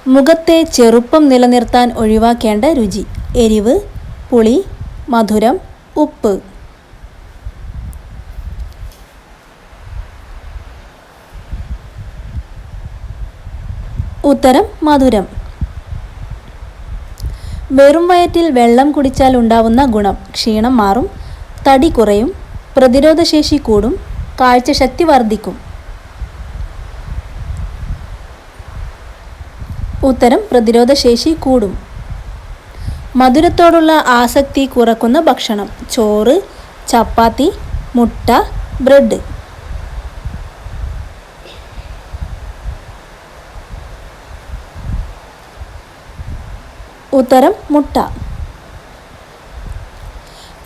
മുഖത്തെ ചെറുപ്പം നിലനിർത്താൻ ഒഴിവാക്കേണ്ട രുചി. എരിവ്, പുളി, മധുരം, ഉപ്പ്. ഉത്തരം മധുരം. വെറും വയറ്റിൽ വെള്ളം കുടിച്ചാൽ ഉണ്ടാവുന്ന ഗുണം. ക്ഷീണം മാറും, തടി കുറയും, പ്രതിരോധശേഷി കൂടും, കാഴ്ചശക്തി വർദ്ധിക്കും. ഉത്തരം പ്രതിരോധശേഷി കൂടും. മധുരത്തോടുള്ള ആസക്തി കുറക്കുന്ന ഭക്ഷണം. ചോറ്, ചപ്പാത്തി, മുട്ട, ബ്രെഡ്. ഉത്തരം മുട്ട.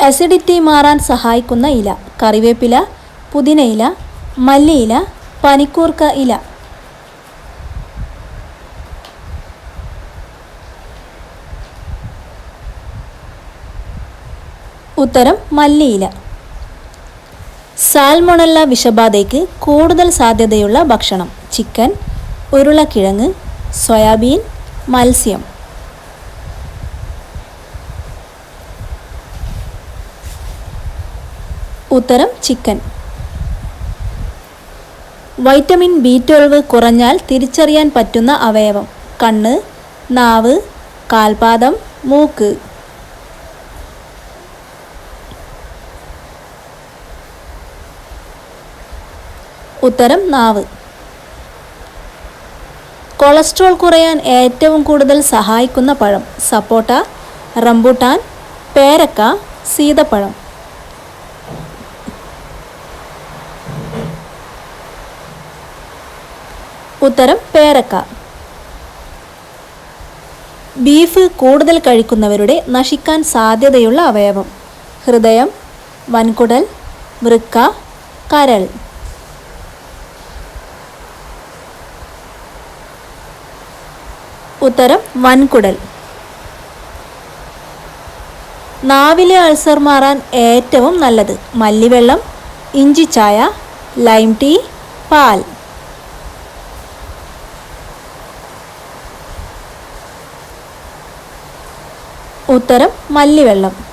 അസിഡിറ്റി മാറാൻ സഹായിക്കുന്ന ഇല. കറിവേപ്പില, പുതിനയില, മല്ലിയില, പനിക്കൂർക്ക ഇല. ഉത്തരം മല്ലിയില. സാൽമൊണല്ല വിഷബാധയ്ക്ക് കൂടുതൽ സാധ്യതയുള്ള ഭക്ഷണം. ചിക്കൻ, ഉരുളക്കിഴങ്ങ്, സോയാബീൻ, മത്സ്യം. ഉത്തരം ചിക്കൻ. വൈറ്റമിൻ B12 കുറഞ്ഞാൽ തിരിച്ചറിയാൻ പറ്റുന്ന അവയവം. കണ്ണ്, നാവ്, കാൽപാദം, മൂക്ക്. ഉത്തരം നാവ്. കൊളസ്ട്രോൾ കുറയാൻ ഏറ്റവും കൂടുതൽ സഹായിക്കുന്ന പഴം. സപ്പോട്ട, റംബൂട്ടാൻ, പേരക്ക, സീതപ്പഴം. ഉത്തരം പേരക്ക. ബീഫ് കൂടുതൽ കഴിക്കുന്നവരുടെ നശിക്കാൻ സാധ്യതയുള്ള അവയവം. ഹൃദയം, വൻകുടൽ, വൃക്ക, കരൾ. ഉത്തരം വൻകുടൽ. നാവിലെ അൾസർ മാറാൻ ഏറ്റവും നല്ലത്. മല്ലിവെള്ളം, ഇഞ്ചിച്ചായ, ലൈം ടീ, പാൽ. ഉത്തരം മല്ലിവെള്ളം.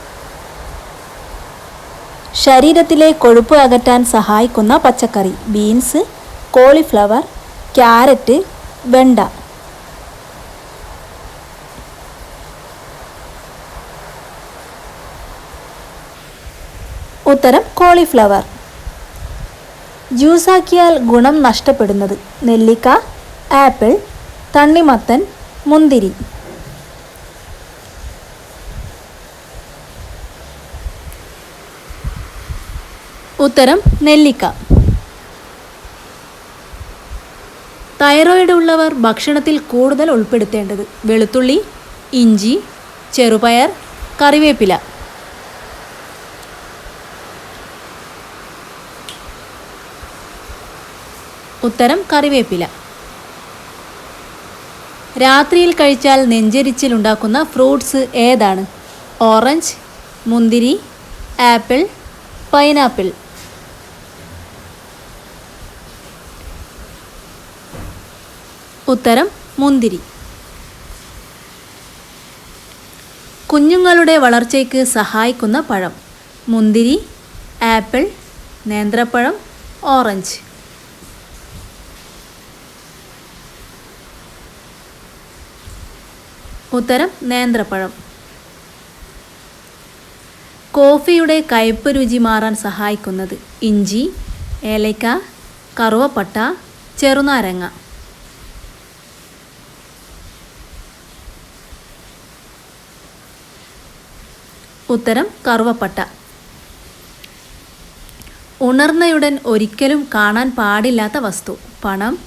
ശരീരത്തിലെ കൊഴുപ്പ് അകറ്റാൻ സഹായിക്കുന്ന പച്ചക്കറി. ബീൻസ്, കോളിഫ്ലവർ, ക്യാരറ്റ്, വെണ്ട. ഉത്തരം കോളിഫ്ലവർ. ജ്യൂസാക്കിയാൽ ഗുണം നഷ്ടപ്പെടുന്നത്. നെല്ലിക്ക, ആപ്പിൾ, തണ്ണിമത്തൻ, മുന്തിരി. ഉത്തരം നെല്ലിക്ക. തൈറോയിഡ് ഉള്ളവർ ഭക്ഷണത്തിൽ കൂടുതൽ ഉൾപ്പെടുത്തേണ്ടത്. വെളുത്തുള്ളി, ഇഞ്ചി, ചെറുപയർ, കറിവേപ്പില. ഉത്തരം കറിവേപ്പില. രാത്രിയിൽ കഴിച്ചാൽ നെഞ്ചെരിച്ചിൽ ഉണ്ടാക്കുന്ന ഫ്രൂട്ട്സ് ഏതാണ്? ഓറഞ്ച്, മുന്തിരി, ആപ്പിൾ, പൈനാപ്പിൾ. ഉത്തരം മുന്തിരി. കുഞ്ഞുങ്ങളുടെ വളർച്ചയ്ക്ക് സഹായിക്കുന്ന പഴം. മുന്തിരി, ആപ്പിൾ, നേന്ത്രപ്പഴം, ഓറഞ്ച്. ഉത്തരം നേന്ത്രപ്പഴം. കോഫിയുടെ കയ്പ്പ് രുചി മാറാൻ സഹായിക്കുന്നത്. ഇഞ്ചി, ഏലക്ക, കറുവപ്പട്ട, ചെറുനാരങ്ങ. ഉത്തരം കറുവപ്പട്ട. ഉണർന്നയുടൻ ഒരിക്കലും കാണാൻ പാടില്ലാത്ത വസ്തു. പണം,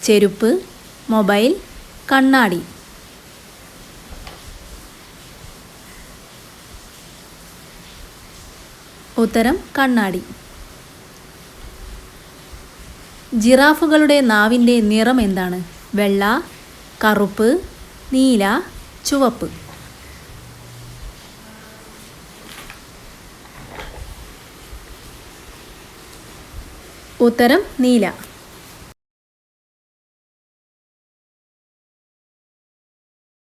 ചെരുപ്പ്, മൊബൈൽ, കണ്ണാടി. ഉത്തരം കണ്ണാടി. ജിറാഫുകളുടെ നാവിൻ്റെ നിറം എന്താണ്? വെള്ള, കറുപ്പ്, നീല, ചുവപ്പ്. ഉത്തരം നീല.